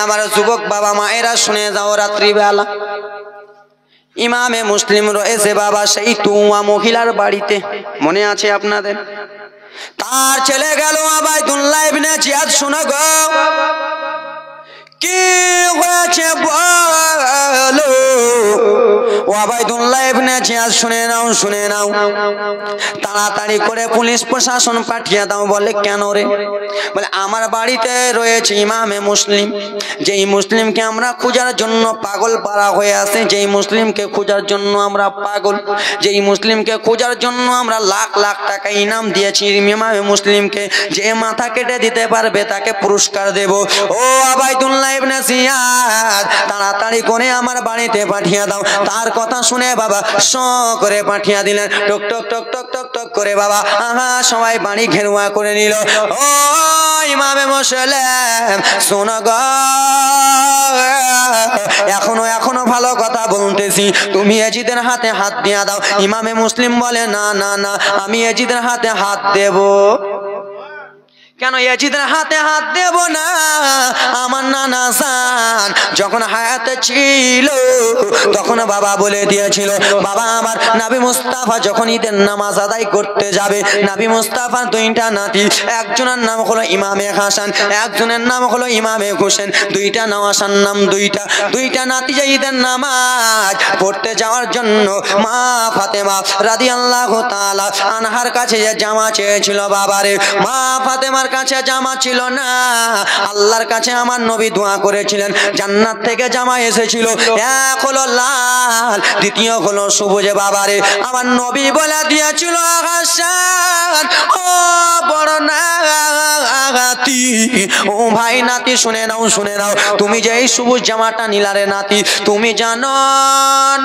আমার যুবক বাবা মায়েরা শুনে যাও, রাত্রিবেলা ইমামে মুসলিম রয়েছে বাবা সেই তুয়া মহিলার বাড়িতে, মনে আছে আপনাদের? তার ছেলে গেল আবাইদুল্লাহ ইবনে জিয়াদ। শোনো গো, কি হয়েছে বলো? ও আবাইদুল্লাহ ইবনে জিয়াদ, শুনে নাও, শুনে নাও, তাড়াতাড়ি করে পুলিশ প্রশাসন পাঠিয়ে দাও। বলে কেন রে? বলে আমার বাড়িতে রয়েছে ইমামে মুসলিম, যেই মুসলিমকে আমরা খোঁজার জন্য পাগল পাড়া হয়ে আছে, যেই মুসলিমকে খোঁজার জন্য আমরা পাগল, যেই মুসলিমকে খোঁজার জন্য আমরা লাখ লাখ টাকা ইনাম দিয়েছি ইমামে মুসলিমকে, যে মাথা কেটে দিতে পারবে তাকে পুরস্কার দেব। ও আবাইদুল্লাহ ইবনে জিয়াদ, তাড়াতাড়ি করে আমার বাড়িতে পাঠিয়ে দাও। তার কথা শুনে বাবা শ করে পাঠিয়ে দিলেন। টক টক টক টক টক টক করে বাবা আহা সবাই বাড়ি ঘেরুয়া করে নিল। ও ইমামে মুসলিম শোনো গো, এখনো ভালো কথা বলতেছি, তুমি এজিদের হাতে হাত দিয়ে দাও। ইমামে মুসলিম বলে না না না, আমি এজিদের হাতে হাত দেব কেন? এজিদের হাতে হাত দেব না। আমার নানা জান যখন হায়াতে ছিল তখন বাবা বলে দিয়েছিল, বাবা আমার নবী মুস্তাফা যখন ঈদের নামাজ আদায় করতে যাবে, নবী মুস্তাফার দুইটা নাতি, একজনের নাম হলো ইমামে হাসান, একজনের নাম হলো ইমামে হোসেন, দুইটা নওয়াসার নাম দুইটা নাতি যে ঈদের নামাজ পড়তে যাওয়ার জন্য মা ফাতেমা রাদিয়াল্লাহু তাআলা আনহার কাছে যে জামা চেয়েছিল, বাবারে মা ফাতেমার কাছে জামা ছিল না, আল্লাহর কাছে আমার নবী দোয়া করেছিলেন, জান্নাত থেকে জামা এসেছিল, এক হলো লাল, দ্বিতীয় হলো সবুজ। বাবারে আমার নবী বলে দিয়েছিল, হাসান ও বড় নাতি, ও ভাই নাতি শুনে নাও, শুনে নাও, তুমি যে এই সবুজ জামাটা নিলারে নাতি, তুমি জানো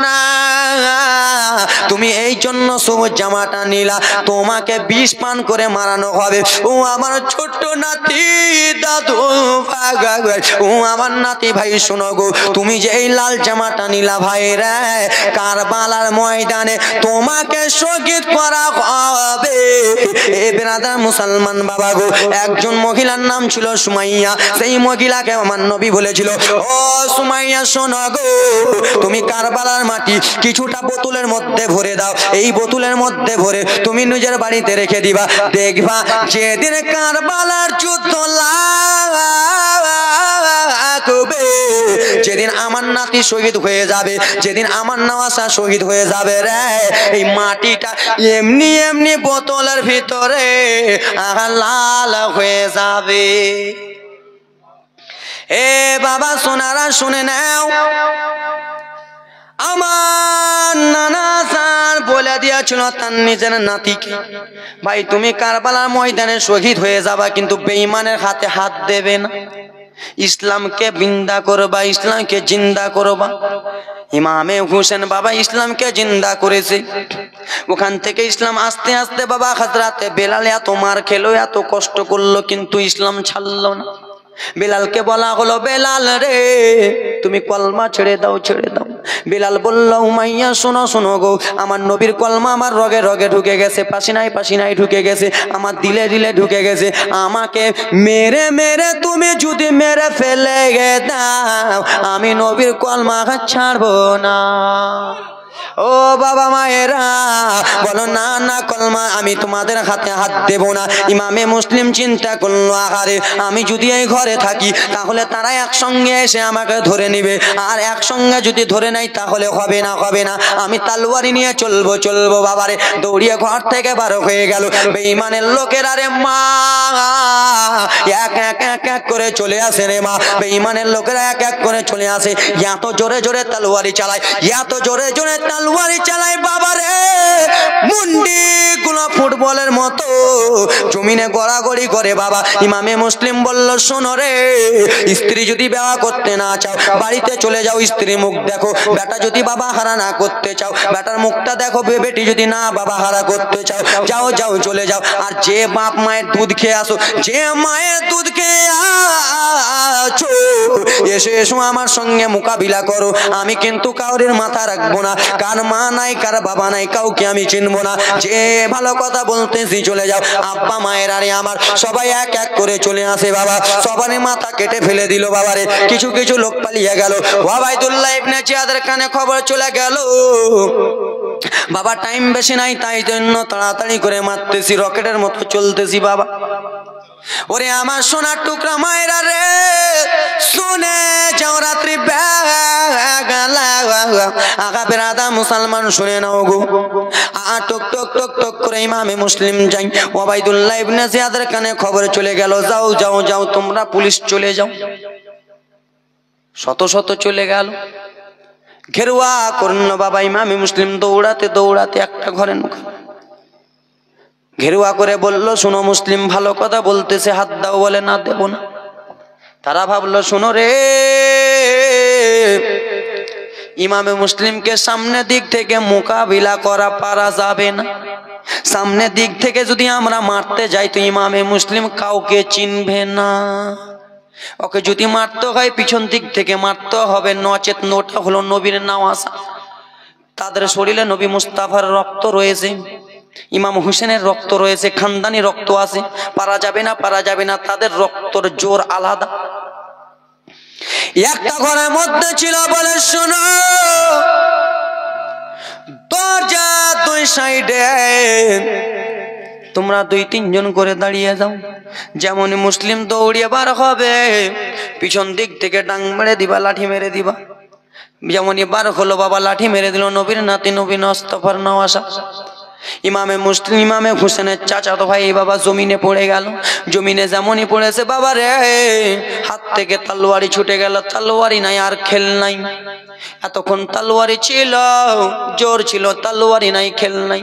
না তুমি এই জন্য সবুজ জামাটা নিলা, তোমাকে বিষ পান করে মারানো হবে। ও আমার ছোট্ট নাতি দাদু, ও আমার নাতি ভাই শোনো গো, তুমি যে এই লাল জামাটা নিলা ভাই রে, কারবালার ময়দানে তোমাকে শহীদ করা হবে। এ বেরাদার মুসলমান বাবা গো, একজন মহিলার নাম ছিল সুমাইয়া, সেই মহিলাকে আমার নবী বলেছিল, ও সুমাইয়া শোনো গো, তুমি কারবালার মাটি কিছুটা বোতলের মধ্যে ভরে দাও, এই বোতলের মধ্যে ভরে তুমি নিজের বাড়িতে রেখে দিবা, দেখবা যেদিন কারবালার যুদ্ধ লাগবে, যেদিন আমার নাতি শহীদ হয়ে যাবে, যেদিন আমার নওয়াসা শহীদ হয়ে যাবে রে, এই মাটিটা এমনি এমনি বোতলের ভিতরে লাল হয়ে যাবে। এ বাবা সোনারা শুনে নাও, আমার নানা জান বলে দিয়েছিল তার নিজের নাতিকে, ভাই তুমি কারবালার ময়দানে শহীদ হয়ে যাবা, কিন্তু বেঈমানের হাতে হাত দেবে না, ইসলামকে বিন্দা করবা, ইসলামকে জিন্দা করবা। ইমামে হোসেন বাবা ইসলামকে জিন্দা করেছে, ওখান থেকে ইসলাম আস্তে আস্তে বাবা হযরতে বেলাল এত মার খেলো, এত কষ্ট করলো, কিন্তু ইসলাম ছাড়লো না। বেলালকে বলা হলো, বেলাল রে তুমি কলমা ছেড়ে দাও, ছেড়ে দাও। বেলাল বলল, উমাইয়া শোনো শোনো গো, আমার নবীর কলমা আমার রগে রগে ঢুকে গেছে, পাসিনায় পাসিনায় ঢুকে গেছে, আমার দিলে দিলে ঢুকে গেছে, আমাকে মেরে মেরে তুমি যদি মেরে ফেলে দাও, আমি নবীর কলমা ছাড়বো না। ও বাবা মায়েরা বলো, না না কলমা আমি তোমাদের হাতে হাত দেব না। ইমামে মুসলিম চিন্তা করলো, আহারে আমি যদি এই ঘরে থাকি তাহলে তারা একসঙ্গে এসে আমাকে ধরে নেবে, আর একসঙ্গে যদি ধরে নেয় তাহলে হবে না, হবে না, আমি তলোয়ারি নিয়ে চলবো চলবো। বাবারে দৌড়িয়ে ঘর থেকে বার হয়ে গেল। বেঈমানের লোকেরা রে মা এক এক এক এক করে চলে আসে রে মা, বেঈমানের লোকেরা এক এক করে চলে আসে, এত জোরে জোরে তলোয়ারি চালায়, এত জোরে জোরে তলোয়ারি চালায় বাবারে, মুন্ডি গুলো ফুটবলের মতো জমিনে গড়াগড়ি করে। বাবা ইমামে মুসলিম বলল, শোনো রে, স্ত্রী যদি বিবাহ করতে না চাও বাড়িতে চলে যাও, স্ত্রী মুখ দেখো। বেটা যদি বাবা হারা না করতে চাও বেটার মুখটা দেখো, বেটি যদি না বাবা হারা করতে চাও যাও যাও চলে যাও। আর যে বাপ মায়ের দুধ খেয়ে আসো, যে মায়ের দুধ খেয়ে আছো, এসো এসো আমার সঙ্গে মোকাবিলা করো, আমি কিন্তু কাউরের মাথা রাখবো না, কার মা নাই কার বাবা নাই কাউকে আমি চিনবো না, যে ভালো কথা বলতেছি চলে যাও। আব্বা মায়ের আরে আমার সবাই এক এক করে চলে আসে বাবা, সবারই মাথা কেটে ফেলে দিল বাবারে। কিছু কিছু লোক পালিয়ে গেল। ওবাইদুল্লাহ ইবনে জিয়াদের কানে খবর চলে গেল বাবা টাইম বেশি নাই, তাই জন্য তাড়াতাড়ি করে মারতেছি, রকেটের মতো চলতেছি বাবা। ওরে আমার সোনার টুকরা মায়েরা রে, শুনে যাও রাত্রি আগা বেরাদা মুসলমান শুনে নাও গো। টক টক টক টক করে ইমামে মুসলিম যাই, ওবাইদুল্লাহ ইবনে জিয়াদের কানে খবর চলে গেল, যাও যাও যাও তোমরা পুলিশ চলে যাও। শত শত চলে গেল, ঘেরুয়া করল বাবা। ইমামে মুসলিম দৌড়াতে দৌড়াতে একটা ঘরে ঢুকে ঘেরুয়া করে বলল, শুনো মুসলিম ভালো কথা বলতেছে, হাত দাও। বলে না দেব না। তারা ভাবলো শুনো রে, ইমামে মুসলিমকে সামনে দিক থেকে মোকাবিলা করা পারা যাবে না, সামনে দিক থেকে যদি আমরা মারতে যাই তো ইমামে মুসলিম কাউকে চিনবে না, ওকে যদি মারতে হয় পিছন দিক থেকে মারতে হবে, নচেত নোটা হলো নবীর নাওয়াজা, তাদের শরীরে নবী মুস্তাফার রক্ত রয়েছে, ইমাম হুসেনের রক্ত রয়েছে, খানদানি রক্ত আছে, পারা যাবে না পারা যাবে না, তাদের রক্তর জোর আলাদা। একটা ঘরের মধ্যে ছিল বলে শোনো, দরজা দুই সাইডে তোমরা দুই তিনজন করে দাঁড়িয়ে যাও, যেমন মুসলিম দৌড়িয়ে বার হবে পিছন দিক থেকে ডাং মেরে দিবা, লাঠি মেরে দিবা। যেমনই বার হলো বাবা লাঠি মেরে দিল নবীর নাতি নবী মুস্তাফার নওয়াজা। ইমামে মুসলিম ইমামে হুসেনের চাচাতো ভাই বাবা জমিনে পড়ে গেল। জমিনে যেমনই পড়েছে বাবা রে, হাত থেকে তলোয়ারি ছুটে গেল, তলোয়ারি নাই আর খেল নাই। এতক্ষণ তলোয়ারি ছিল, জোর ছিল, তলোয়ারি নাই খেল নাই।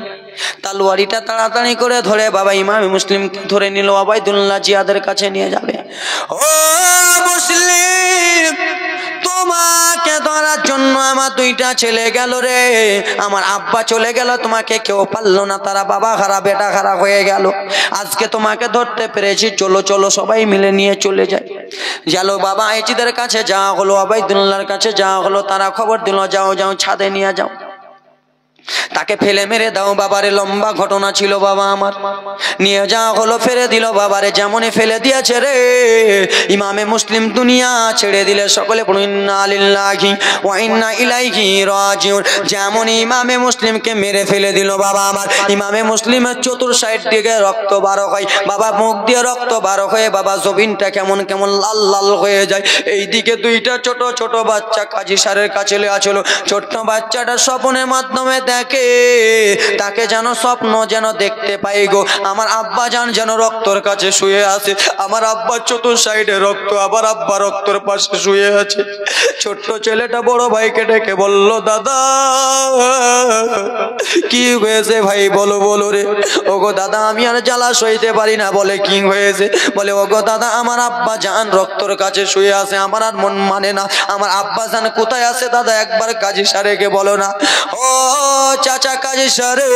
তলোয়ারিটা তাড়াতাড়ি করে ধরে বাবা ইমামে মুসলিমকে ধরে নিল, ওবাইদুল্লাহ জিয়াদের কাছে নিয়ে যাবে। ও মুসলিম, তোমাকে ধরার জন্য আমার দুইটা ছেলে গেল রে, আমার আব্বা চলে গেল, তোমাকে কেউ পারলো না, তারা বাবা খারাপ বেটা খারাপ হয়ে গেল, আজকে তোমাকে ধরতে পেরেছি, চলো চলো সবাই মিলে নিয়ে চলে যায়। গেলো বাবা আইজিদের কাছে যাওয়া হলো, ওবাইদুল্লাহর কাছে যাওয়া হলো, তারা খবর দিল যাও যাও ছাদে নিয়ে যাও, তাকে ফেলে মেরে দাও বাবারে। লম্বা ঘটনা ছিল বাবা আমার, নিয়ে যাওয়া হলো, ফেলে দিল বাবারে। যেমনই ফেলে দিয়েছে রে, ইমামে মুসলিম দুনিয়া ছেড়ে দিলে সকলে পড়ুন ইন্না লিল্লাহি ওয়া ইন্না ইলাইহি রাজিউন। যেমনই ইমামে মুসলিমকে মেরে ফেলে দিল বাবা আমার, ইমামে মুসলিমের চতুর সাইড দিকে রক্ত বার হয় বাবা, মুখ দিয়ে রক্ত বার হয়ে বাবা জমিনটা কেমন কেমন লাল লাল হয়ে যায়। এইদিকে দুইটা ছোট ছোট বাচ্চা কাজী সারের কাছে ছিল, ছোট্ট বাচ্চাটা স্বপ্নের মাধ্যমে দেখে, তাকে যেন স্বপ্ন যেন দেখতে পাই গো, আমার আব্বা জান যেন রক্তর কাছে শুয়ে আছে, আমার আব্বার চতুর সাইডে রক্ত, আবার আব্বা রক্তর পাশে শুয়ে আছে। ছোট্ট ছেলেটা বড় ভাইকে ডেকে বলল, দাদা কি হয়েছে ভাই, বলো বলো রে। ওগো দাদা আমি আর জ্বালা সইতে পারি না। বলে কি হয়েছে? বলে ওগো দাদা আমার আব্বা জান রক্তর কাছে শুয়ে আছে, আমার আর মন মানে না, আমার আব্বা জান কোথায় আছে দাদা একবার কাজী সারেকে বলো না। ও চাচা কাজী সারে,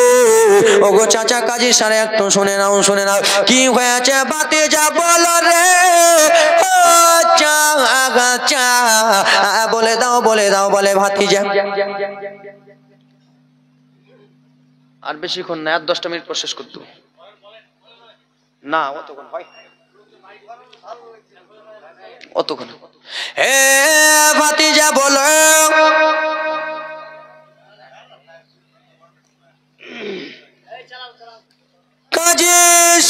ওগো চাচা কাজী সারে একটু শুনে নাও শুনে নাও, কি হয়েছে বাতি যা বলো রে। ও চা বলে দাও বলে দাও। বলে ভাতিজা আর বেশিক্ষণ না, আর 10টা মিনিট পর শেষ করতে না, অতক্ষণ হয় অতক্ষণ। হে ভাতিজা বলো, কাজী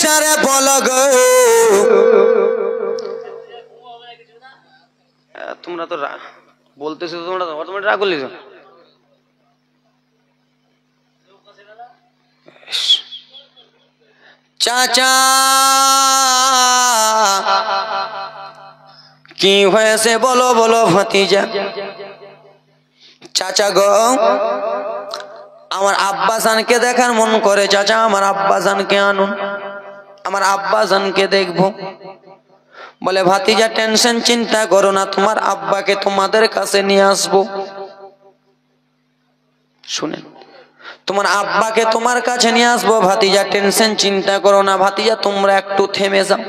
সারে বলো গো, তোমরা তো বলতেছো, তোমরা রাগ করলি তো। চাচা কি হয়েছে বলো বলো ভাতিজা। চাচা গো আমার আব্বা জানকে দেখার মন করে, চাচা আমার আব্বা জানকে আনুন, আমার আব্বা জানকে দেখবো। বলে ভাতিজা টেনশন চিন্তা করো না, তোমার আব্বাকে তোমাদের কাছে নিয়ে আসবো। শুনেন, তোমার আব্বাকে তোমার কাছে নিয়ে আসবো ভাতিজা, টেনশন চিন্তা করো না। ভাতিজা তোমরা একটু থেমে যাও।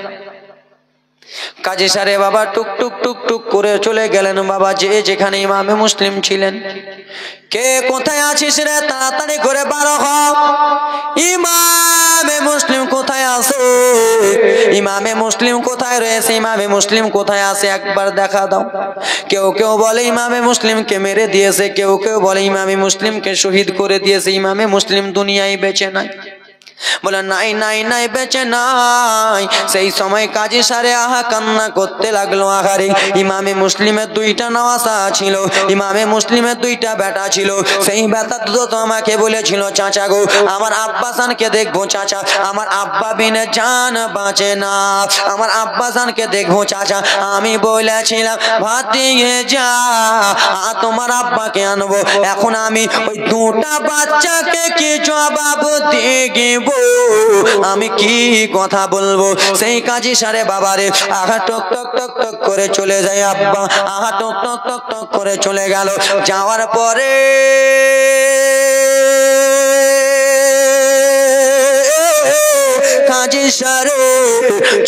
কাজী সারে বাবা টুক টুক টুক টুক করে চলে গেলেন বাবা, যে যেখানে ইমামে মুসলিম ছিলেন। কে কোথায় আছিস রে, তাড়াতাড়ি করে বার হ, ইমামে মুসলিম কোথায় আছে, ইমামে মুসলিম কোথায় রয়েছে, ইমামে মুসলিম কোথায় আছে, একবার দেখা দাও। কেউ কেউ বলে ইমামে মুসলিমকে মেরে দিয়েছে, কেউ কেউ বলে ইমামে মুসলিমকে শহীদ করে দিয়েছে, ইমামে মুসলিম দুনিয়ায় বেঁচে নাই। বলে নাই নাই নাই, বেঁচে নাই। সেই সময় কাজী সারে আহা কান্না করতে লাগলো। আহারে, ইমামে মুসলিমের দুইটা নওয়াসা ছিল, ইমামে মুসলিমের দুইটা বেটা ছিল। সেই বেটা তো আমাকে বলেছিল, চাচা গো আমার আব্বাসানকে দেখবো চাচা, আমার আব্বা বিনে জান বাঁচে না, আমার আব্বাসানকে দেখবো চাচা। আমি বলেছিলাম ভাতিয়ে যা, তোমার আব্বাকে আনবো। এখন আমি ওই দুটা বাচ্চাকে কি জবাব দিয়ে আমি কি কথা বলবো? সেই কাজী সারে বাবারে আহা টক টক টক টক করে চলে যায় আব্বা, আহা টক টক টক টক করে চলে গেল। যাওয়ার পরে কাজী সারে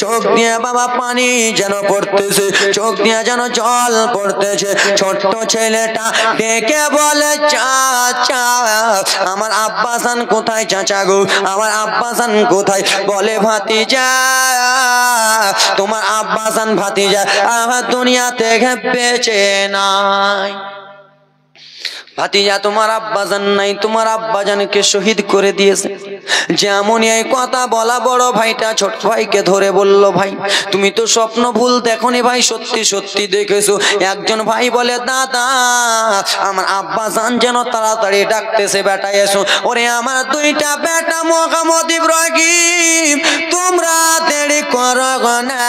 চোখ দিয়ে বাবা পানি যেন পড়তেছে, চোখ দিয়ে যেন জল পড়তেছে। ছোট্ট ছেলেটা ডেকে বলে চাচা আমার আব্বাসান কোথায়, চাচা গো আমার আব্বাসান কোথায়? বলে ভাতিজা তোমার আব্বাসান ভাতিজা আমার দুনিয়াতে বেঁচে নাই। ভাতিজা তোমার আব্বাজান নাই, তোমার আব্বাজানকে শহীদ করে দিয়েছে। যেমন এই কথা বলা বড় ভাইটা ছোট ভাইকে ধরে বলল, ভাই তুমি তো স্বপ্ন ভুল দেখোনি ভাই, সত্যি সত্যি দেখেছো। একজন ভাই বলে দাদা আমার আব্বাজান যেন তাড়াতাড়ি ডাকতেছে, বেটা এসো। ওরে আমার দুইটা বেটা মোহাম্মদ ইব্রাহিম, তোমরা দেরি করো না,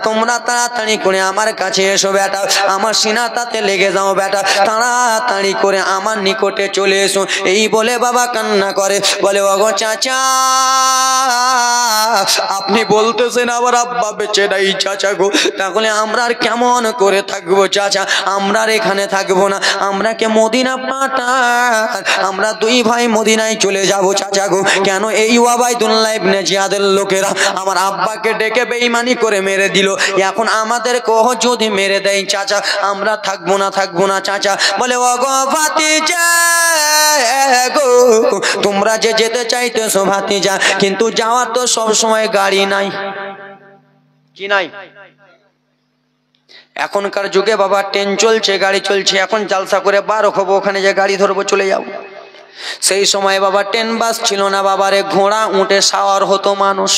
তোমরা তাড়াতাড়ি করে আমার কাছে এসো বেটা, আমার সিনাটাতে লেগে যাও বেটা, তাড়াতাড়ি করে আমার নিকটে চলে এসো। এই বলে বাবা কান্না করে, বলে ওগো চাচা আপনি বলতেছেন আমার আব্বা বেঁচে নাই চাচা গো, তাহলে আমরা আর কেমন করে থাকবো চাচা, আমরা আর এখানে থাকবো না, আমরা কে মদিনা পাঠান, আমরা দুই ভাই মদিনায় চলে যাব চাচা গো। কেন? এই ওয়াবাইদুল্লাহ ইবনে জিয়াদের লোকেরা আমার আব্বাকে ডেকে বেঈমানি করে মেরে দিল, এখন আমাদের কহ যদি মেরে দেয় চাচা আমরা থাকবো না, থাকবো না চাচা। বলে ওগো ভাতিজা গো তোমরা যে যেতে চাইতেছো ভাতিজা, কিন্তু যাওয়ার তো সব সময় গাড়ি নাই, কি নাই? এখনকার যুগে বাবা ট্রেন চলছে, গাড়ি চলছে, এখন জালসা করে বার হবো, ওখানে যে গাড়ি ধরবো চলে যাবো। সেই সময় বাবা ট্রেন বাস ছিল না বাবারে, ঘোড়া উঠে সাওয়ার হতো মানুষ।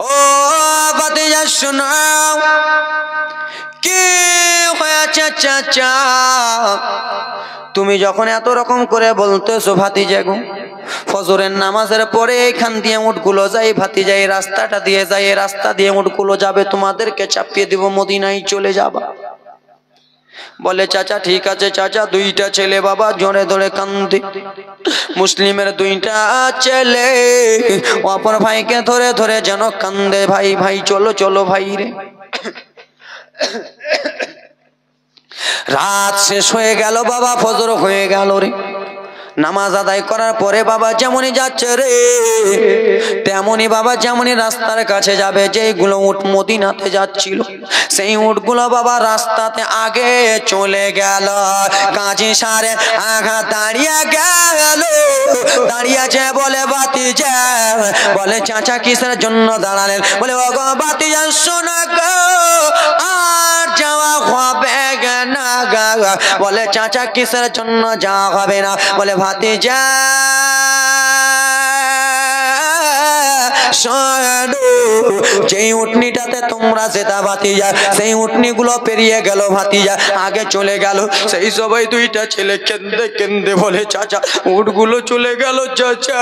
ও ভাতিজা শোনাও কি হয়েছে চাচা, তুমি যখন এত রকম করে বলতেছো ভাতিজা গো, ফজরের নামাজের পরে এখান দিয়ে উটগুলো যাই ভাতিজা, এই রাস্তাটা দিয়ে যাই, এই রাস্তা দিয়ে উটগুলো যাবে, তোমাদেরকে চাপিয়ে দিব, মদিনায় চলে যাবা। বলে চাচা ঠিক আছে চাচা। দুইটা ছেলে বাবা জোরে ধরে কান্দে, মুসলিমের দুইটা ছেলে অপর ভাইকে ধরে ধরে যেন কান্দে, ভাই ভাই চলো চলো ভাই রে। রাত শেষ হয়ে গেল বাবা, ফজর হয়ে গেল রে। নামাজ আদায় করার পরে বাবা যেমনই যাচ্ছে রে, তেমনই বাবা যেমনই রাস্তার কাছে যাবে, যেগুলো উট মদিনাতে যাচ্ছিল সেই উটগুলো বাবা রাস্তাতে আগে চলে গেল। কাজী সারে আগা দাঁড়িয়ে গেল, দাঁড়িয়েছে বলে ভাতিজা, বলে চাচা কিসের জন্য দাঁড়ালেন? বলে ওগো ভাতিজা শোনা গো আর যাওয়া হবে না গা। বলে চাচা কিসের জন্য যাওয়া হবে না? বলে ভাতিজা যেই উটনিটাতে তোমরা যেটা ভাতিজা, সেই উটনি গুলো পেরিয়ে গেল ভাতিজা, আগে চলে গেল। সেই সবাই দুইটা ছেলে কেন্দে কেন্দে বলে চাচা উটগুলো চলে গেল চাচা,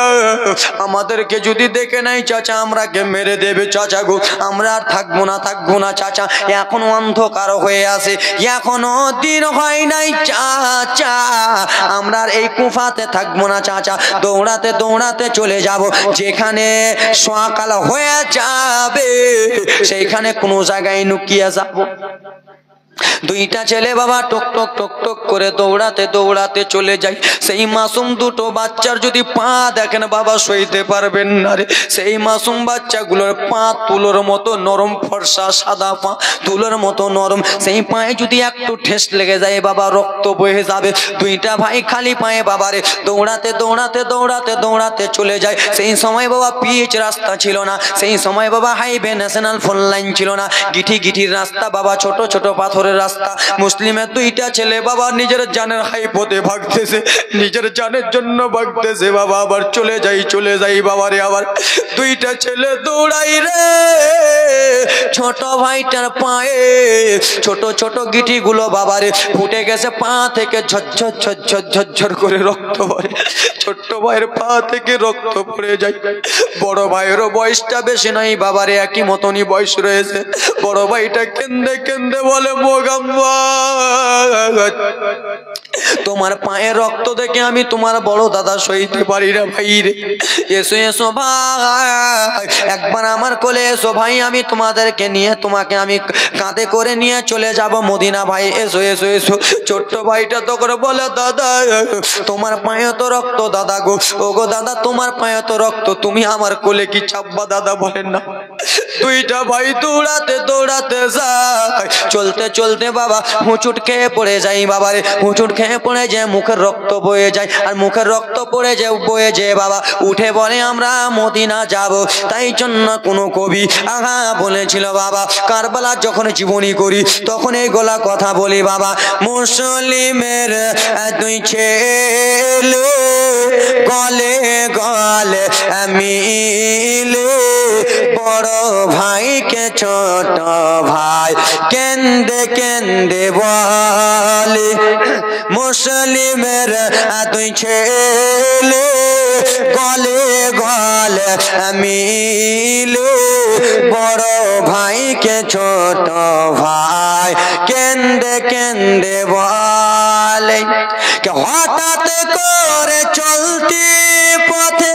আমাদেরকে যদি দেখে নাই চাচা আমরাকে মেরে দেবে চাচা গো, আমরা আর থাকবো না, থাকবো না চাচা, এখনো অন্ধকার হয়ে আছে, এখনো দিন হয় নাই চাচা, আমরা আর এই কুফাতে থাকবো না চাচা, দৌড়াতে দৌড়াতে চলে যাব, যেখানে সকাল হয়ে যাবে সেইখানে কোনো জায়গায় লুকিয়ে যাব। দুইটা ছেলে বাবা টক টক টক টক করে দৌড়াতে দৌড়াতে চলে যায়। সেই মাসুম দুটো বাচ্চার যদি পা দেখেন বাবা সইতে পারবেন না রে। সেই মাসুম বাচ্চাগুলোর পা তুলোর মতো নরম, ফর্সা সাদা পা তুলোর মতো নরম। সেই পায়ে যদি একটু ঠেস লেগে যায় বাবা রক্ত বয়ে যাবে। দুইটা ভাই খালি পায়ে বাবা রে দৌড়াতে দৌড়াতে দৌড়াতে দৌড়াতে চলে যায়। সেই সময় বাবা পিচ রাস্তা ছিল না, সেই সময় বাবা হাইওয়ে ন্যাশনাল ফোন লাইন ছিল না, গিঠি গিঠির রাস্তা বাবা, ছোট ছোট পাথরের রাস্তা। মুসলিমের দুইটা ছেলে বাবা নিজের জানের হাইপথে ভাগতেছে, নিজের জানের জন্য ভাগতেছে বাবা। আবার চলে যাই বাবা রে। আবার দুইটা ছেলে দৌড়াই রে, ছোট ভাইটার পায়ে ছোট ছোট গিঠি গুলো বাবা রে ফুটে গেছে, পা থেকে ঝরঝর ঝরঝর ঝরঝর করে রক্ত পড়ে। ছোট্ট ভাইয়ের পা থেকে রক্ত পড়ে যায়। বড় ভাইয়েরও বয়সটা বেশি নাই বাবারে, একই মতনই বয়স রয়েছে। বড় ভাইটা কেন্দে কেন্দে বলে, মোগাম্মা তোমার পায়ে রক্ত দেখে আমি তোমার বড় দাদা সইতে পারি না ভাই রে। এসো এসো ভাই, একবার আমার কোলে এসো ভাই, আমি তোমাদেরকে নিয়ে তোমাকে আমি কাঁধে করে নিয়ে চলে যাব মদিনা ভাই, এসো এসো এসো। ছোট্ট ভাইটা তো করে বলে, দাদা তোমার পায়ে তো রক্ত দাদা গো, ও গো দাদা তোমার পায়ে তো রক্ত, তুমি আমার কোলে কি চাপবা দাদা, বলেন না। দুইটা ভাই দৌড়াতে দৌড়াতে যায়, চলতে চলতে বাবা হুঁচুট খেয়ে পড়ে যাই বাবারে। হুঁচুট খেয়ে পড়ে যে মুখের রক্ত বয়ে যায়, আর মুখের রক্ত পড়ে যে বয়ে যে বাবা উঠে বলে আমরা মদিনা যাব। তাই জন্য কোন কবি আহা বলেছিল বাবা, কারবালা যখন জীবনী করি তখন এই গোলা কথা বলি বাবা। মুসলিমের দুই ছেলে গলে গলে মিলে, বড় ভাইকে ছোট ভাই কেন্দে কেন্দে বলে। মুসলিমের দুই ছেলে গলে গলে মিলে, বড় ভাইকে ছোট ভাই কেন্দে কেন্দে বলে। হঠাৎ করে চলতি পথে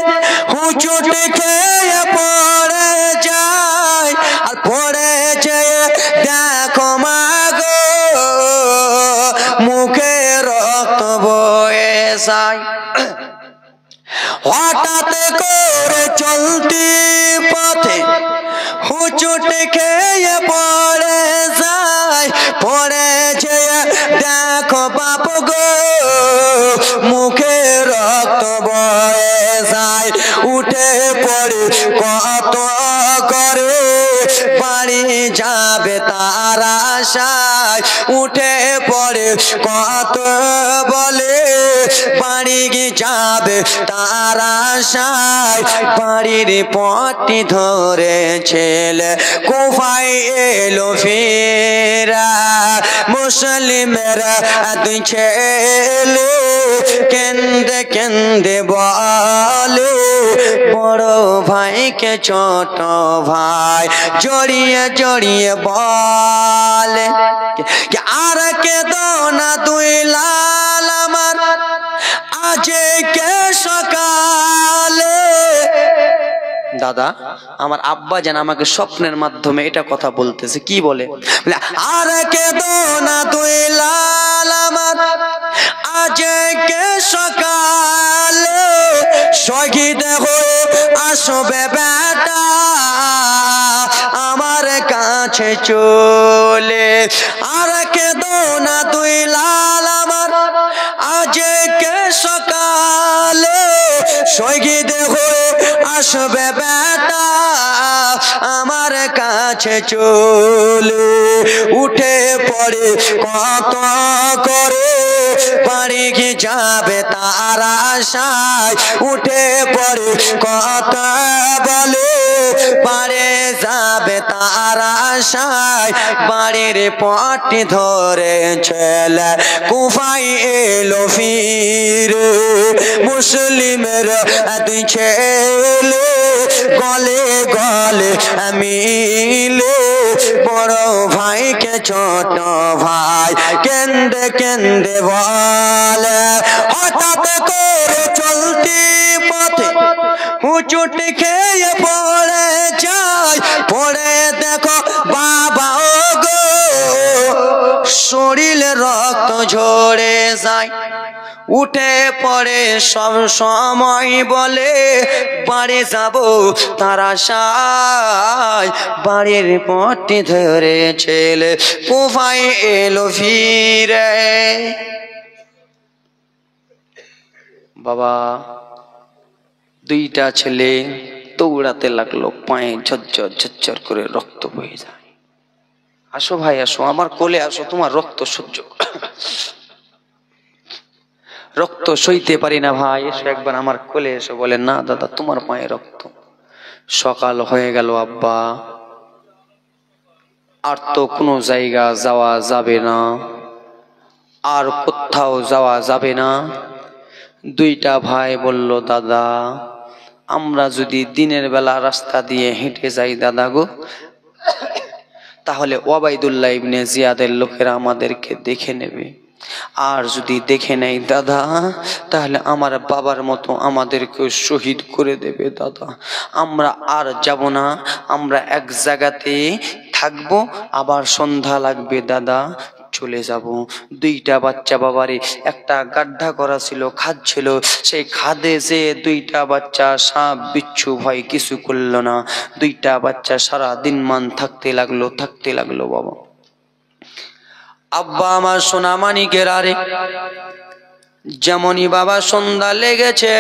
হুঁচুট খেয়ে পড়ে যায়, আর পড়ে যেয়ে দেখো মাগো মুখে রক্ত বয়ে যায়। হঠাৎ করে চলতি পথে হুঁচুট খেয়ে পড়ে যায়, পড়ে যেয়ে দেখো বাপ গো মুখে রক্ত বয়ে যায়। উঠে পড়ে কত করে বাড়ি যাবে তার আশায়, উঠে পড়ে কত বলে বাড়ি যাবে তার আশায়। বাড়ির পথটি ধরে ছেলে কুফায় এলো ফেরা। মুসলিমেরা দুই ছেলে কেন্দে কেন্দে বলে, বড় ভাইকে ছোট ভাই জড়িয়ে জড়িয়ে বলে, আর কে দো না দুই লাল আমার আজকে সকালে। দাদা আমার আব্বা যেন আমাকে স্বপ্নের মাধ্যমে এটা কথা বলতেছে, কি বলে, আর কে দো না দুই লাল আমার আজকে সকালে, শহীদ হয়ে আসবে বেটা আমার কাছে চলে। আর কে দো না দুই লাল আমার আজকে সকালে, শহীদ হয়ে আসবে বেটা আমার কাছে চলে। উঠে পড়ে কত করে বাড়ি যাবে তার আশায়, উঠে পড়ে কত বলে পারে যাবে তার আশায়। বাড়ির পথটি ধরে ছেলে কুফায় এলো ফিরে। মুসলিমের দুই ছেলে গলে গলে মিলে, বড় ভাইকে ছোট ভাই কেন্দে কেন্দে বলে। হঠাৎ করে চলতি পথে হুঁচুট খেয়ে পড়ে যায়, পড়ে দেখো বাবা ও গো শরীরে রক্ত ঝরে যায়, উঠে পড়ে সব সময় বলে বাড়ি যাব তার আশায়। বাড়ির পথটি ধরে ছেলে কুফায় এলো ফিরে। বাবা দুইটা ছেলে দৌড়াতে লাগলো, পায়ে ঝরঝর ঝরঝর করে রক্ত বয়ে যায়। আসো ভাই আসো, আমার কোলে আসো, তোমার রক্ত সহ্য রক্ত সইতে পারি না ভাই, এসো একবার আমার কোলে এসো। বলে না দাদা তোমার পায়ে রক্ত। সকাল হয়ে গেল আব্বা, আর তো কোনো জায়গা যাওয়া যাবে না, আর কোথাও যাওয়া যাবে না। দুইটা ভাই বলল দাদা আমরা যদি দিনের বেলা রাস্তা দিয়ে হেঁটে যাই দাদা গো, তাহলে ওবাইদুল্লাহ ইবনে জিয়াদের লোকেরা আমাদেরকে দেখে নেবে, আর যদি দেখে নেই দাদা তাহলে আমার বাবার মতো আমাদেরকে শহীদ করে দেবে দাদা। আমরা আর যাব না, আমরা এক জায়গাতে থাকবো, আবার সন্ধ্যা লাগবে দাদা চলে যাব। দুইটা বাচ্চা বাবারে একটা গাড্ডা করা ছিল, খাদ ছিল, সেই খাদে যে দুইটা বাচ্চা সাপ বিচ্ছু ভয় কিছু করলো না। দুইটা বাচ্চা সারা দিন মান থাকতে লাগলো বাবা। আব্বা আমার সোনা মানিকের আরে যেমনই বাবা সন্ধ্যা লেগেছে,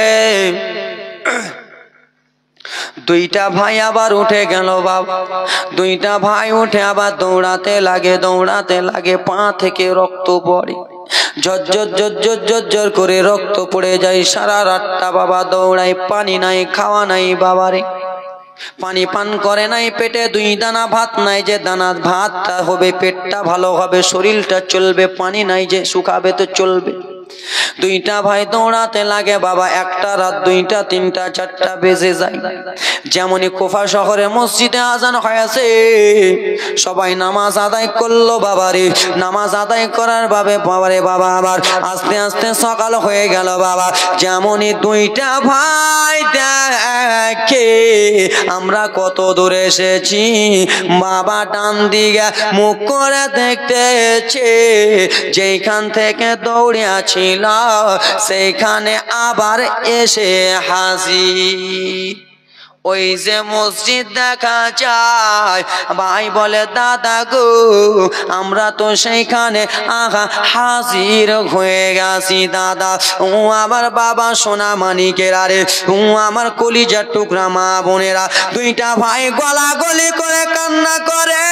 দুইটা ভাই আবার উঠে গেল বাবা। দুইটা ভাই উঠে আবার দৌড়াতে লাগে, পা থেকে রক্ত পড়ে, ঝরঝর করে রক্ত পড়ে যায়। সারা রাতটা বাবা দৌড়ায়, পানি নাই খাওয়া নাই বাবারে, পানি পান করে নাই, পেটে দুই দানা ভাত নাই, যে দানা ভাতটা হবে পেটটা ভালো হবে, শরীরটা চলবে, পানি নাই যে শুকাবে তো চলবে। দুইটা ভাই দৌড়াতে লাগে বাবা, একটা রাত, দুইটা, তিনটা, চারটা বেজে যায়। যেমনই কুফা শহরে মসজিদে আজান হয়েছে, সবাই নামাজ আদায় করলো বাবারে। নামাজ আদায় করার বাবারে বাবা আবার আস্তে আস্তে সকাল হয়ে গেল বাবা। যেমনই দুইটা ভাই দেখে আমরা কত দূরে এসেছি, বাবা ডান দিকে মুখ করে দেখতেছে, যেখান থেকে দৌড়ে আছি সেইখানে আবার এসে হাজির। ওই যে মসজিদ দেখা যায়, ভাই বলে দাদা গো আমরা তো সেইখানে হাজির হয়ে গেছি দাদা। ও আমার বাবা সোনা মানিকের আরে, ও আমার কলিজার টুকরা মা বোনেরা, দুইটা ভাই গলাগলি করে কান্না করে।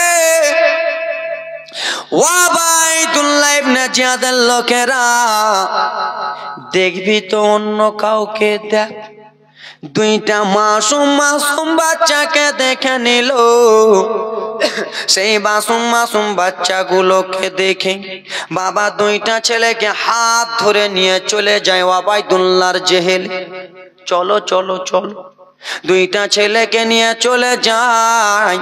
ওবাইদুল্লাহ ইবনে জিয়াদের লোকেরা দেখবি তো অন্য কাউকে দেখ, দুইটা মাসুম বাচ্চাকে দেখে নিল। সেই মাসুম বাচ্চাগুলোকে দেখে বাবা দুইটা ছেলেকে হাত ধরে নিয়ে চলে যায় ওবাইদুল্লাহর জেহেলে। চলো চলো চলো, দুইটা ছেলেকে নিয়ে চলে যায়।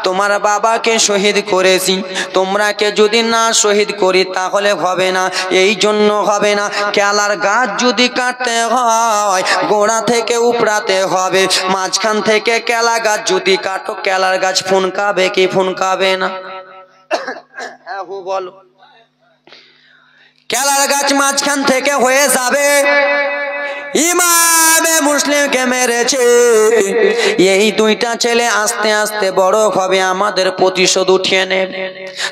তোমার বাবাকে শহীদ করেছি, তোমরাকে যদি না শহীদ করি তাহলে হবে না, এই জন্য হবে না। কেলার গাছ যদি কাটতে হয় গোড়া থেকে উপড়াতে হবে, মাঝখান থেকে কেলা গাছ যদি কাটো, কেলার গাছ ফুনকাবে কি ফুনকাবে না? হ্যাঁ বলো, কেলার গাছ মাঝখান থেকে হয়ে যাবে। ইমামে মুসলিমকে মেরেছে, এই দুইটা ছেলে আস্তে আস্তে বড় হবে, আমাদের প্রতিশোধ উঠিয়ে নেবে,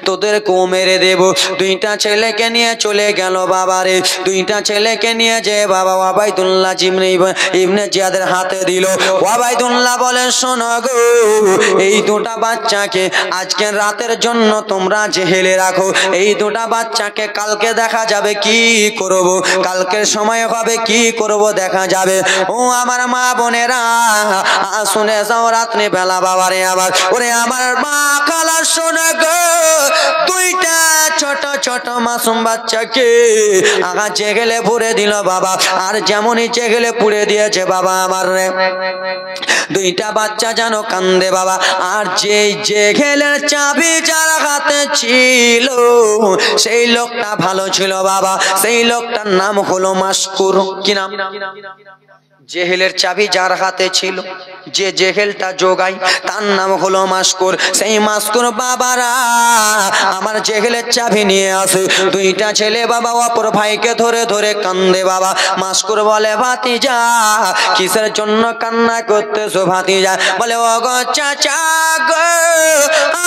তোদেরকেও মেরে দেব। দুইটা ছেলেকে নিয়ে চলে গেল বাবারে। দুইটা ছেলেকে নিয়ে যে বাবা ওবাইদুল্লাহ ইবনে জিয়াদের হাতে দিল। ওবাইদুল্লাহ বলে শোনো গো, এই দুটা বাচ্চাকে আজকের রাতের জন্য তোমরা জেহেলে রাখো, এই দুটা বাচ্চাকে কালকে দেখা যাবে কি করব, কালকের সময় হবে কি করব দেখা যাবে। ও আমার মা বোনেরা শুনে যাও, রাত্রি বেলা বাবারে আবার ওরে আমার মা খালা শোনে গো, দুইটা ছোট ছোট মাসুম বাচ্চাকে জেগেলে পুড়ে দিল বাবা। আর যেমনই জেগেলে পুড়ে দিয়েছে বাবা আমার রে, দুইটা বাচ্চা যেন কান্দে বাবা। আর যে জেগেলের চাবি যার হাতে ছিল সেই লোকটা ভালো ছিল বাবা, সেই লোকটার নাম হলো মাসকুর। কি নাম? জেহেলের চাবি যার হাতে ছিল, যে জেহেলটা জোগায় তার নাম হলো মাস্কুর। সেই মাস্কুর বাবারা আমার জেহেলের চাবি নিয়ে আসে। দুইটা ছেলে বাবা অপর ভাইকে ধরে ধরে কান্দে বাবা। মাস্কুর বলে ভাতিজা কিসের জন্য কান্না করতেছো ভাতিজা? বলে ও গো চাচা গো,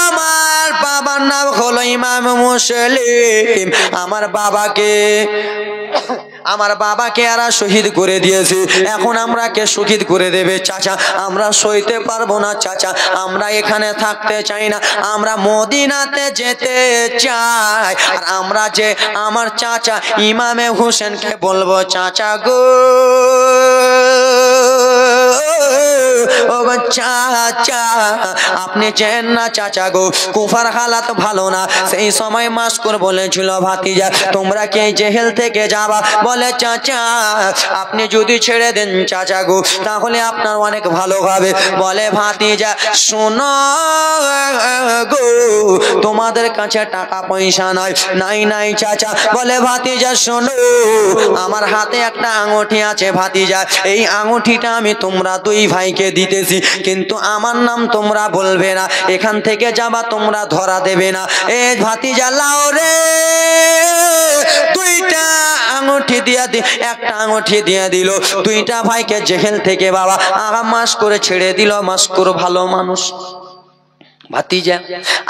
আমার বাবার নাম হলো ইমাম মুসলিম, আমার বাবাকে এরা শহীদ করে দিয়েছে, এখন আমরা কে শহীদ করে দেবে চাচা? আমরা সইতে পারবো না চাচা, আমরা এখানে থাকতে চাই না, আমরা মদিনাতে যেতে চাই। আর আমরা যে আমার চাচা ইমামে হোসেনকে বলবো চাচা গো, ও চাচা আপনি চেন না চাচা গো, কুফার হালাত ভালো না। সেই সময় মাস্কুর বলেছিল ভাতিজা তোমরা কে জেহেল থেকে যাবা? বলে চাচা আপনি যদি ছেড়ে দেন চাচা গো তাহলে আপনার অনেক ভালো হবে। বলে ভাতিজা শোনো গো, তোমাদের কাছে টাকা পয়সা নাই চাচা। বলে ভাতিজা শোনো, আমার হাতে একটা আঙুঠি আছে ভাতিজা, এই আঙুঠিটা আমি তোমরা দুই ভাইকে দিতেছি, কিন্তু আমার নাম তোমরা বলবে না, এখান থেকে যাবা তোমরা ধরা দেবে না। এ ভাতিজা লাও রে, দুইটা আঙুঠি দিয়া একটা আঙুঠি দিয়ে দিল, দুইটা ভাইকে জেহেল থেকে বাবা মাস করে ছেড়ে দিল। মাস্কুর ভালো মানুষ। ভাতিজা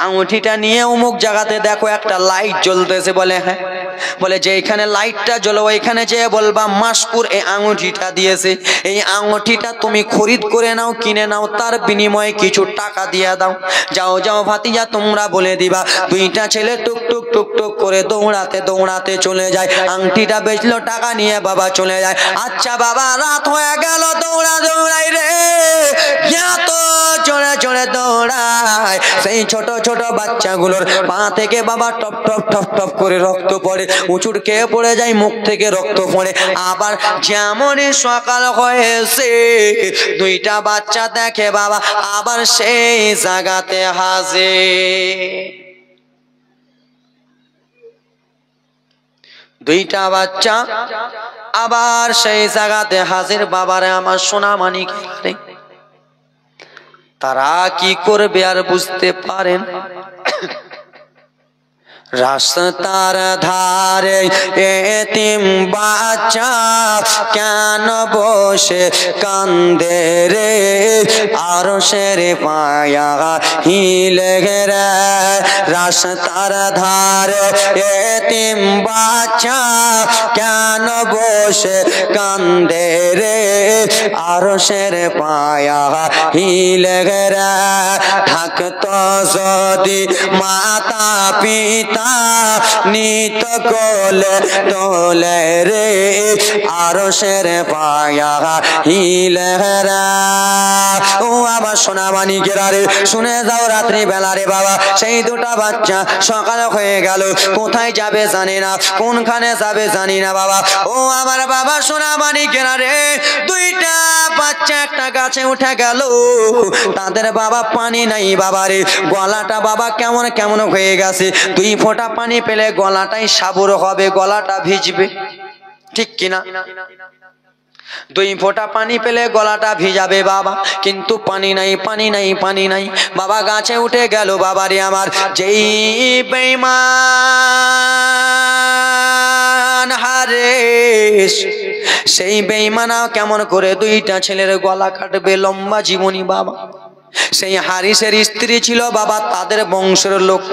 আঙুঠিটা নিয়ে অমুক জায়গাতে দেখো একটা লাইট জ্বলতেছে। বলে হ্যাঁ। বলে যে এখানে লাইটটা জ্বলো, ওইখানে যে বলবা মাস্কুর এই আঙুঠিটা দিয়েছে, এই আঙুঠিটা তুমি খরিদ করে নাও, কিনে নাও, তার বিনিময়ে কিছু টাকা দিয়ে দাও। যাও যাও ভাতিজা তোমরা বলে দিবা। দুইটা ছেলে টুক টুক টুক টুক করে দৌড়াতে দৌড়াতে চলে যায়, আংটিটা বেচলো, টাকা নিয়ে বাবা চলে যায়। আচ্ছা বাবা রাত হয়ে গেল, দৌড়াই রে, এত চড়ে চড়ে দৌড়ায়, সেই ছোট ছোট বাচ্চাগুলোর পা থেকে বাবা টপ টপ টপ টপ করে রক্ত পড়ে, উঁচুর খেয়ে পড়ে যায়, মুখ থেকে রক্ত পড়ে। আবার যেমনই সকাল হয়েছে দুইটা বাচ্চা দেখে বাবা আবার সেই জায়গাতে হাজির। দুইটা বাচ্চা আবার সেই জায়গাতে হাজির। বাবারে আমার সোনা মানিক, তারা কি করবে আর বুঝতে পারেন। রাস্তার ধারে এতিম বাচ্চা কেন বসে কান্দে রে, আরশের পায়া হিলে রে। রাস্তার ধারে এতিম বাচ্চা কেন বসে কান্দে রে, আরশের পায়া হিলে রে। থাকতো যদি মাতা পিতা নিত কোলে তোলে রে, আরশের পায়া হিলে রে। ও আমার সোনা মানিকেরা রে, শুনে যাও রাত্রি বেলা রে বাবা, সেই দুটা বাচ্চা সকাল হয়ে গেল, কোথায় যাবে জানি না, কোনখানে যাবে জানি না বাবা। ও আমার বাবা সোনা মানিকেরা রে, দুইটা বাচ্চা একটা গাছে উঠে গেল, তাদের বাবা পানি নাই বাবা রে, গলাটা বাবা কেমন কেমন হয়ে গেছে। দুই ফোঁটা পানি পেলে গলাটাই সাবুর হবে, গলাটা ভিজবে, ঠিক কিনা? দুই ফোঁটা পানি পেলে গলাটা ভিজাবে বাবা, কিন্তু পানি নাই পানি নাই পানি নাই। বাবা গাছে উঠে গেল বাবারে আমার। যেই বেঈমান হারেস, সেই বেঈমানা কেমন করে দুইটা ছেলের গলা কাটবে, লম্বা জীবনী বাবা। সেই হারিসের স্ত্রী ছিল বাবা তাদের বংশের লোক।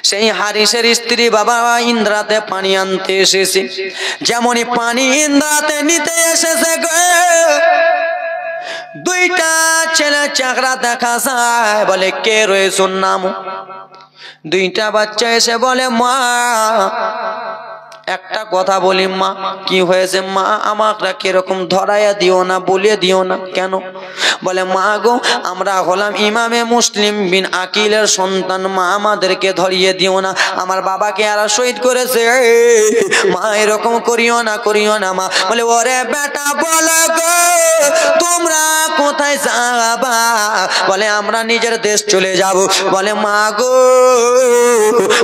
সেই হারিসের স্ত্রী বাবা ইন্দ্রাতে পানি আনতে এসেছে, যেমনই পানি ইন্দ্রাতে নিতে এসেছে দুইটা ছেলে চাকরা দেখা যায়। বলে কে রয়েছে নাম? দুইটা বাচ্চা এসে বলে মা একটা কথা বলি মা। কি হয়েছে মা? আমাকে কিরকম ধরাইয়া দিও না, বলে দিও না। কেন? বলে মা গো আমরা হলাম ইমামে মুসলিম বিন আকিলের সন্তান, মা আমাদেরকে ধরিয়ে দিও না, আমার বাবাকে আর শহীদ করেছে, মা এরকম করিও না করিও না মা। বলে ওরে বেটা বলো গো তোমরা কোথায় যাবা? বলে আমরা নিজের দেশ চলে যাব। বলে মা গো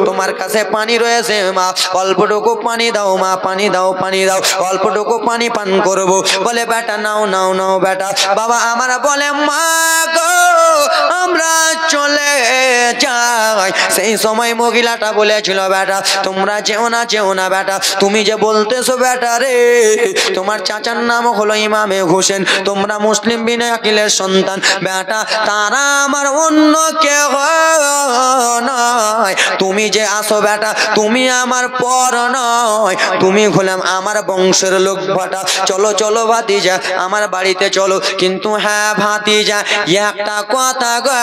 তোমার কাছে পানি রয়েছে মা, অল্পটুকু পানি পানি দাও মা, পানি দাও, পানি দাও, অল্পটুকু পানি পান করব। বলে বেটা নাও নাও নাও বেটা। বাবা আমার বলে মা গো আমরা চলে যাই। সেই সময় মহিলাটা বলেছিল বেটা তোমরা যেও না, যেও না বেটা, তুমি যে বলতেছো বেটা রে, তোমার চাচার নাম হলো ইমামে হোসেন, তোমরা মুসলিম বিনে আকিলের সন্তান বেটা, তারা আমার অন্য কেউ নয়। তুমি যে আসো বেটা, তুমি আমার পর নয়, তুমি হলাম আমার বংশের লোক বেটা। চলো চলো ভাতিজা আমার বাড়িতে চলো। কিন্তু হ্যাঁ ভাতিজা একটা কথা গো।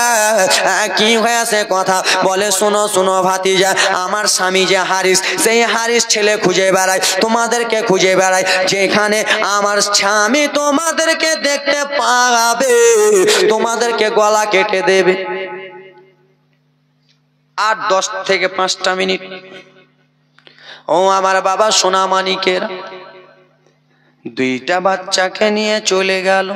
কি হয়েছে কথা? বলে শোনো শোনো ভাতিজা, আমার স্বামী যে হারিস, সেই হারিস ছেলে খুঁজে বেড়ায়, তোমাদেরকে খুঁজে বেড়ায়। যেখানে আমার স্বামী তোমাদেরকে দেখতে পাবে তোমাদেরকে গলা কেটে দেবে। আর 10 থেকে 5টা মিনিট ও আমার বাবা সোনা মানিকের 2টা বাচ্চাকে নিয়ে চলে গেল।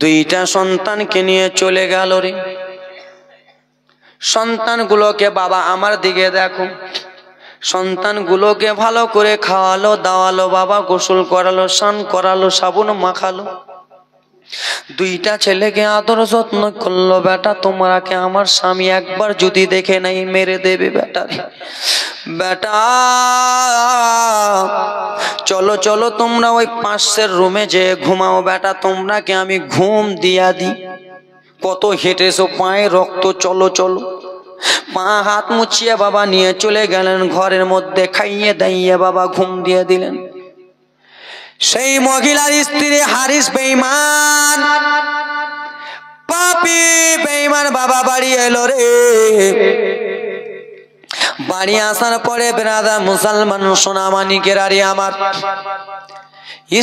2টা সন্তানকে নিয়ে চলে গেল রে। সন্তানগুলোকে বাবা আমার দিকে দেখো, সন্তানগুলোকে ভালো করে খাওয়ালো দাওয়ালো বাবা, গোসল করালো, স্নান করালো, সাবুন মাখালো। 2টা ছেলেকে আদর যত্ন করলো বেটা। তোমাকে আমার স্বামী একবার যদি দেখে নাই মেরে দেবে বেটা। বেটা চলো চলো তোমরা ওই পাশের রুমে যে ঘুমাও বেটা, তোমরাকে আমি ঘুম দিয়া দিই। কত হেঁটেছো, পায়ে রক্ত, চলো চলো। পা হাত মুছিয়ে বাবা নিয়ে চলে গেলেন ঘরের মধ্যে, খাইয়ে দাইয়ে বাবা ঘুম দিয়ে দিলেন। সেই মহিলার স্ত্রী হারিস বেঈমান, পাপী বেঈমান বাবা বাড়ি এলো রে। বাড়ি আসার পরে ব্রাদার মুসলমান সোনা মানিকের আরে আমার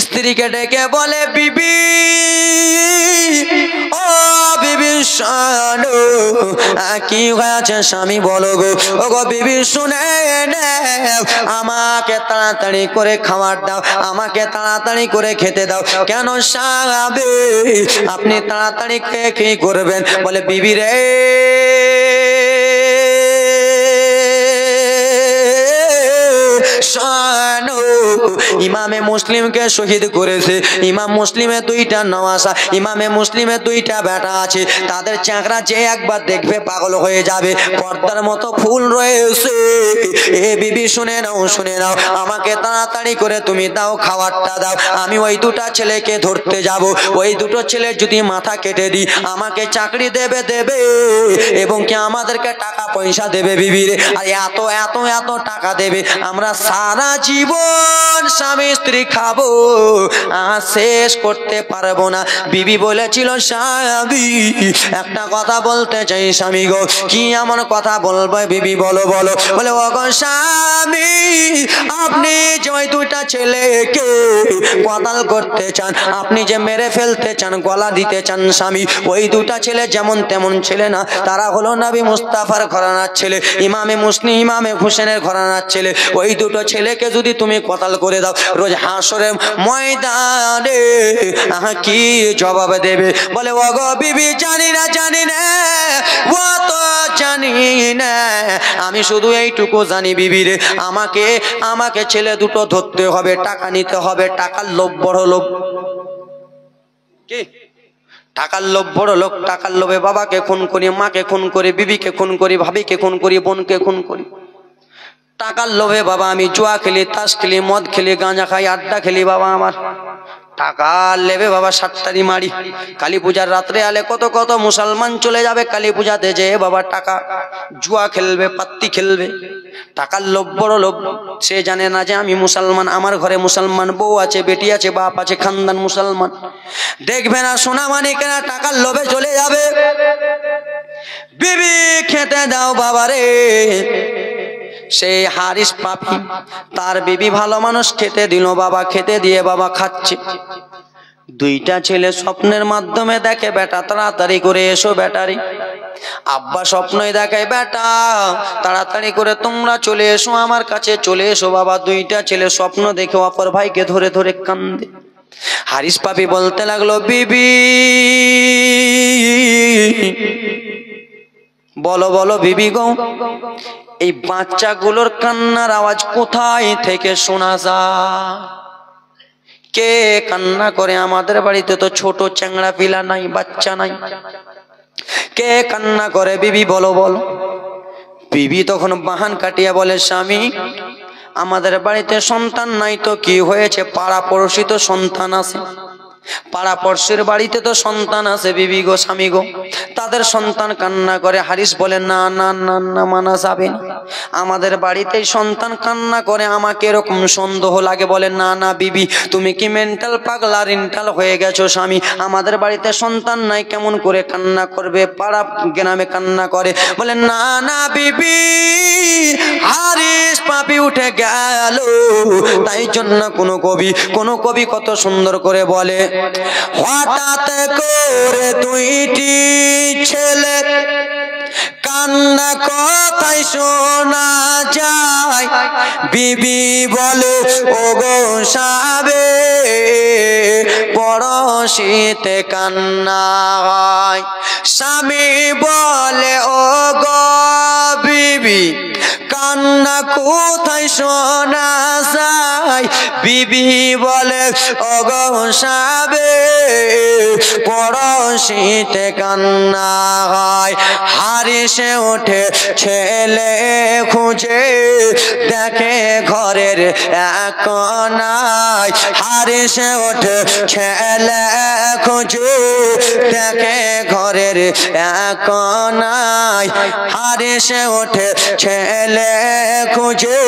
স্ত্রীকে ডেকে বলে বিবি, ও বিবি শোনো কি হয়েছে স্বামী বলো গো। ও গো বিবি শুনে আমাকে তাড়াতাড়ি করে খাবার দাও, আমাকে তাড়াতাড়ি করে খেতে দাও। কেন স্বামী আপনি তাড়াতাড়ি খেয়ে কি করবেন? বলে বিবি রে ইমামে মুসলিমকে শহীদ করেছে। ইমাম মুসলিমে 2টা নওয়াসা, ইমামে মুসলিমে 2টা বেটা আছে। তাদের চাকরা যে একবার দেখবে পাগল হয়ে যাবে। পর্দার মতো ফুল রয়েছে। এ বিবি শুনে নাও, শুনে নাও, আমাকে তাড়াতাড়ি করে তুমি দাও, খাবারটা দাও। আমি ওই 2টা ছেলেকে ধরতে যাব। ওই 2টো ছেলের যদি মাথা কেটে দিই আমাকে চাকরি দেবে দেবে এবং কি আমাদেরকে টাকা পয়সা দেবে বিবি রে। আর এত এত এত টাকা দেবে, আমরা সারা জীবন স্বামী স্ত্রী খাবো, শেষ করতে পারবো না। বিবি বলেছিল স্বামী একটা কথা বলতে চাই স্বামী গো। কি এমন কথা বলবো বিবি? বলো বলো। বলে ও গো স্বামী, আপনি যে ওই 2টা ছেলেকে কতাল করতে চান, আপনি যে মেরে ফেলতে চান, গলা দিতে চান স্বামী, ওই 2টা ছেলে যেমন তেমন ছেলে না, তারা হলো নবী মুস্তাফার ঘরানার ছেলে, ইমামে মুসলিম ইমামে হোসেনের ঘরানার ছেলে। ওই 2টো ছেলেকে যদি তুমি কতাল করে দাও, রোজ হাসরের ময়দানে কি জবাব দেবে? বলে ও গো বিবি জানি না, জানি না, ও তো জানি না, আমি শুধু এইটুকু জানি বিবি রে, আমাকে আমাকে ছেলে 2টো ধরতে হবে, টাকা নিতে হবে। টাকার লোভ, বড় লোভ। কি টাকার লোভ, বড় লোক। টাকার লোভে বাবাকে খুন করি, মাকে খুন করি, বিবিকে খুন করি, ভাবিকে খুন করি, বোনকে খুন করি। টাকার লোভে বাবা আমি জুয়া খেলি, তাস খেলি, মদ খেলি, গাঁজা খাই, আড্ডা খেলি বাবা। আমার টাকার লেবে বাবা সাতটারি মারি। কালী পূজার রাত্রে আলে কত কত মুসলমান চলে যাবে কালী পূজাতে, যে বাবা টাকা জুয়া খেলবে, পাত্তি খেলবে। টাকার লোভ, বড় লোভ। সে জানে না যে আমি মুসলমান, আমার ঘরে মুসলমান বউ আছে, বেটি আছে, বাপ আছে, খানদান মুসলমান। দেখবে না সোনা মানিকেরা টাকার লোভে চলে যাবে। বিবি খেতে দাও বাবারে। সেই হারিস পাপি, তার বিবি ভালো মানুষ, খেতে দিল বাবা। খেতে দিয়ে বাবা খাচ্ছে। 2টা ছেলে স্বপ্নের মাধ্যমে দেখে বেটা তাড়াতাড়ি করে এসো বেটারি। আব্বা স্বপ্নই দেখায় বেটা তাড়াতাড়ি করে তোমরা চলে এসো আমার কাছে, চলে এসো বাবা। 2টা ছেলে স্বপ্ন দেখে অপর ভাইকে ধরে ধরে কান্দে। হারিস পাপি বলতে লাগলো বিবি বলো বলো বিবি গো, এই বাচ্চাগুলোর কান্নার আওয়াজ কোথায় থেকে শোনা যায়? কে কান্না করে? আমাদের বাড়িতে তো ছোট চ্যাংড়া পিলা নাই, বাচ্চা নাই, কে কান্না করে বিবি বলো বলো। বিবি তখন বাহান কাটিয়া বলে, স্বামী আমাদের বাড়িতে সন্তান নাই তো কি হয়েছে, পাড়া পড়শি তো সন্তান আছে, পাড়া পড়শির বাড়িতে তো সন্তান আছে বিবি গো, স্বামী গো, তাদের সন্তান কান্না করে। হারিস বলে, না না না না, মানা যাবে না, আমাদের বাড়িতে সন্তান কান্না করে, আমাকে এরকম সন্দেহ লাগে। বলে, না না বিবি, তুমি কি মেন্টাল পাগলা রিন্টাল হয়ে গেছো স্বামী, আমাদের বাড়িতে সন্তান নাই, কেমন করে কান্না করবে, পাড়া গ্রামে কান্না করে। বলে, না না বিবি, হারিস পাপি উঠে গেল। তাই জন্য কোন কবি কত সুন্দর করে বলে, হঠাৎ করে দুইটি ছেলে কান্না কথাই শোনা যায়, বিবি বলে, ও গো সাবে পড়শিতে কান্না হয়। স্বামী বলে, ও গো বিবি কান্না কোথায় শোনা যায়, বিবি বলে, ও গো সাবে পড়শিতে কান্না হয়। হারিসে ওঠে ছেলে খুঁজে দেখে ঘরের এক কোনায়, হারিসে ওঠে ছেলে খুঁজে দেখে ঘরের এক কোনায়, হারিসে ওঠে ছেলে খুঁজে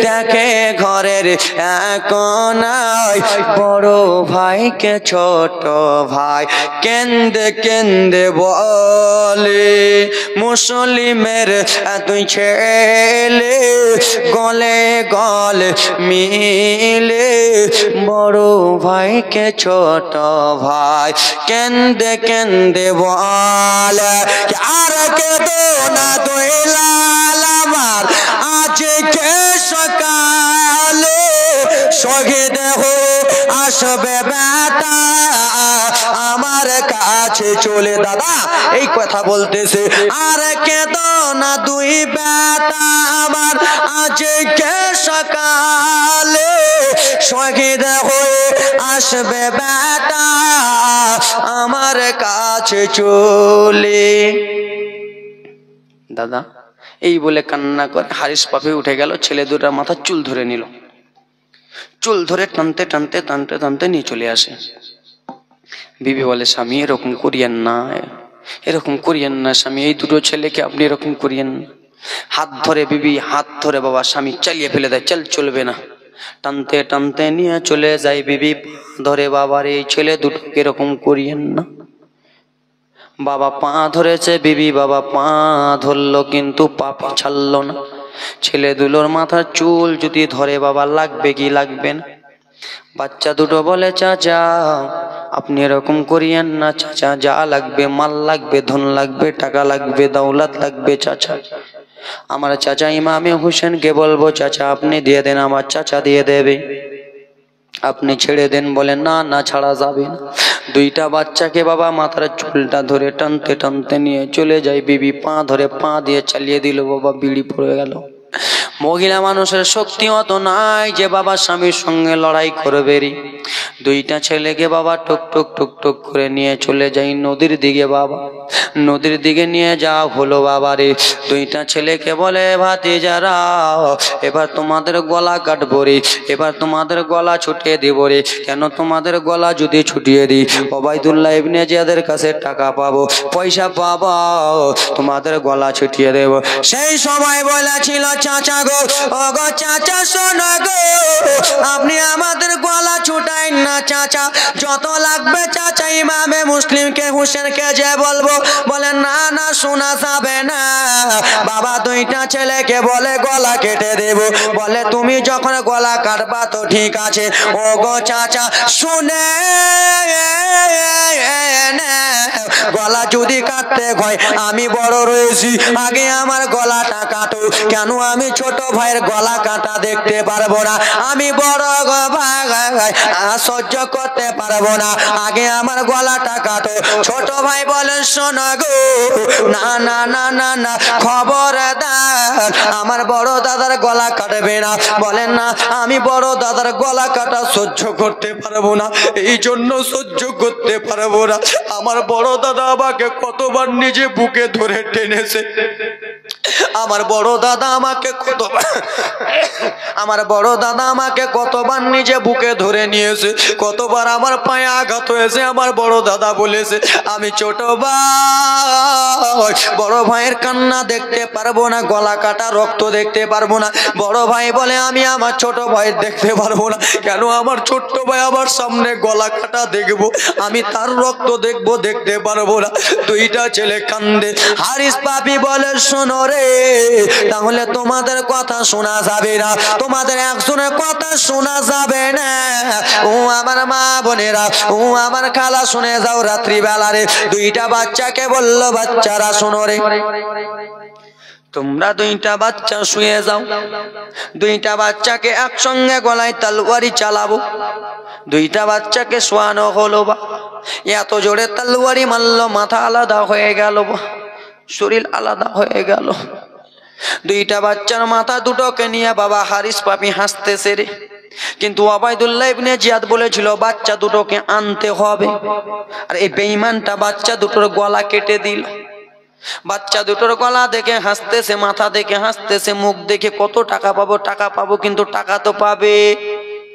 দেখে ঘরের এক কোনায়। বড় ভাইকে ছোট ভাই কেন্দে কেন্দে বলে, মুসলিমের দুই ছেলে গলে গলে মিলে, বড় ভাইকে ছোট ভাই কেন্দে কেন্দে বলে, আর কেঁদো না দয়াল আমার, আজকে সকালে শহীদ হয়ে আসবে বেটা আমার কাছে চলে। দাদা এই কথা বলতেছে, আর কেঁদো না দুই বেটা আমার, আজকে সকালে শহীদ হয়ে আসবে বেটা আমার কাছে চলে। দাদা এই বলে কান্না করে হারিস পাপে উঠে গেল, ছেলে দুটার মাথা চুল ধরে নিল, চুল ধরে টানতে টানতে টানতে টানতে নিয়ে চলে আসে। বিবি বলে, স্বামী এরকম করিয়েন না, এরকম করিয়েন না স্বামী, এই দুটো ছেলেকে আপনি এরকম করিয়েন। হাত ধরে বিবি, হাত ধরে বাবা স্বামী চালিয়ে ফেলে দেয়, চলবে না, টানতে টানতে নিয়ে চলে যায়। বিবি ধরে, বাবার এই ছেলে দুটোকে এরকম করিয়েন না। বাবা পা ধরেছে, বিবি বাবা পা ধরলো, কিন্তু পা ছাড়লো না। ছেলে দুলোর মাথার চুল যদি ধরে বাবা লাগবে কি লাগবে না? বাচ্চা দুটো বলে, চাচা আপনি এরকম করিয়েন না চাচা, যা লাগবে মাল লাগবে, ধন লাগবে, টাকা লাগবে, দৌলত লাগবে চাচা। আমার চাচা ইমামে হোসেনকে বলবো, চাচা আপনি দিয়ে দেন, আমার চাচা দিয়ে দেবে, আপনি ছেড়ে দেন। বলে, না না ছাড়া যাবে না। দুইটা বাচ্চাকে বাবা মাথার চুলটা ধরে টানতে টানতে নিয়ে চলে যায়। বিবি পা ধরে পা দিয়ে চালিয়ে দিল, বাবা বিড়ি পড়ে গেল। মহিলা মানুষের শক্তি অত নাই যে বাবা স্বামীর সঙ্গে লড়াই করবে। দুইটা ছেলেকে বাবা টুক টুক টুক টুক করে নিয়ে চলে যাই নদীর দিকে। বাবা নদীর দিকে নিয়ে যাওয়া হলো বাবা রে। দুইটা ছেলেকে বলে, ভাতিজারা এবার তোমাদের গলা কাটবো রে, এবার তোমাদের গলা ছুটিয়ে দিব রে। কেন তোমাদের গলা যদি ছুটিয়ে দিই, ওবাইদুল্লাহ ইবনে জিয়াদের কাছে টাকা পাবো, পয়সা পাবো, তোমাদের গলা ছুটিয়ে দেব। সেই সময় বলেছিল, চাচা গো, ও গো চাচা শোনো গো, আপনি আমাদের গলা ছুটাই না চাচা, যত লাগবে চাচা ইমামে মুসলিমকে হুসেনকে যে বলবো। বলে, না না শোনা যাবে না। বাবা দুইটা ছেলেকে বলে, গলা কেটে দেব। বলে, তুমি যখন গলা কাটবা তো ঠিক আছে, ও গো চাচা শুনে গলা যদি কাটতে হয়, আমি বড় রয়েছি, আগে আমার গলাটা কাটো, কেন আমি ছোট ছোট ভাইয়ের গলা কাটা দেখতে পারবো না, আমি বড় ভাই সহ্য করতে পারবো না, আগে আমার গলাটা কাটো। ছোট ভাই বলেন শোনো গো, না না না না না, খবরদার আমার বড় দাদার গলা কাটবে না। বলেন না, আমি বড় দাদার গলা কাটা সহ্য করতে পারবো না, এই জন্য সহ্য করতে পারবো না। আমার বড় দাদা আমাকে কতবার নিজে বুকে ধরে টেনেছে, আমার বড় দাদা আমাকে কতবার নিজে বুকে ধরে নিয়েছে, কতবার আমার পায়ে আঘাত হয়েছে। আমার বড় দাদা বলেছে আমি ছোট ভাই, বড় ভাইয়ের কান্না দেখতে পারবো না, গলা কাটা রক্ত দেখতে পারবো না। বড় ভাই বলে আমি আমার ছোট ভাই দেখতে পারবো না। কেন? আমার ছোট্ট ভাই আমার সামনে গলা কাটা দেখবো, আমি তার রক্ত দেখবো, দেখতে পারবো না। দুইটা ছেলে কান্দে। হারিস পাপি বলে শোনো রে, তাহলে তোমাদের কথা শোনা যাবে না, তোমাদের একজনের কথা শোনা যাবে না। ও আমার মা বোনেরা, ও আমার খালা, শুনে যাও। রাত্রি বেলা রে দুইটা বাচ্চাকে বললো, বাচ্চারা শোনো রে, তোমরা দুইটা বাচ্চা শুয়ে যাও, দুইটা বাচ্চাকে একসঙ্গে গলায় তলোয়ারি চালাবো। দুইটা বাচ্চাকে শোয়ানো হলো, বা এত জোরে তলোয়ারি মারলো, মাথা আলাদা হয়ে গেল, শরীর আলাদা হয়ে গেল। দুইটা বাচ্চার মাথা দুটোকে নিয়ে বাবা হারিস পাপি হাসতেছে রে। কিন্তু ওবায়দুল্লাহ ইবনে জিয়াদ বলেছিল বাচ্চা দুটোকে আনতে হবে, আর এই বেঈমানটা বাচ্চা দুটোর গলা কেটে দিল। বাচ্চা দুটোর গলা দেখে হাসতেছে, মাথা দেখে হাসতেছে, মুখ দেখে কত টাকা পাবো টাকা পাবো, কিন্তু টাকা তো পাবে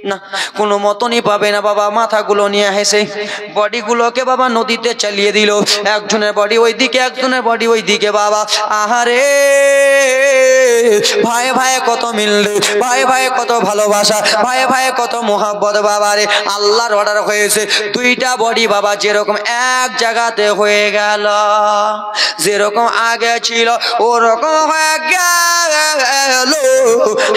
না, কোনো মতনই পাবে না। বাবা মাথাগুলো নিয়ে হেসে বডিগুলোকে বাবা নদীতে চালিয়ে দিল। একজনের বডি ওইদিকে, একজনের বডি ওইদিকে। বাবা আহারে, ভাই ভাই কত মিল রে, ভাই ভাই কত ভালোবাসা, ভাই ভাই কত মোহাব্বত। বাবা রে, আল্লাহর অর্ডার হয়েছে দুইটা বডি বাবা যেরকম এক জায়গাতে হয়ে গেল, যেরকম আগে ছিল ওরকম হয়ে গেল।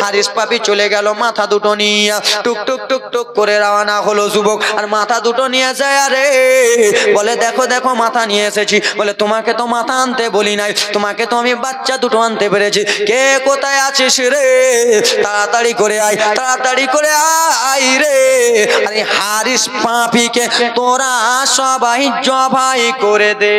হারিস পাপি চলে গেল মাথা দুটো নিয়ে, টুক টুক টুক টুক করে রওনা হলো যুবক। আর মাথা দুটো নিয়ে যায়, আরে বলে দেখো দেখো মাথা নিয়ে এসেছি। বলে তোমাকে তো মাথা আনতে বলি নাই, তোমাকে তো আমি বাচ্চা দুটো আনতে পেরেছি। কে কোথায় আছিস রে, তাড়াতাড়ি করে আয়, তাড়াতাড়ি করে আয় রে। আরে হারিস পাপিকে তোরা সবাই জবাই করে দে।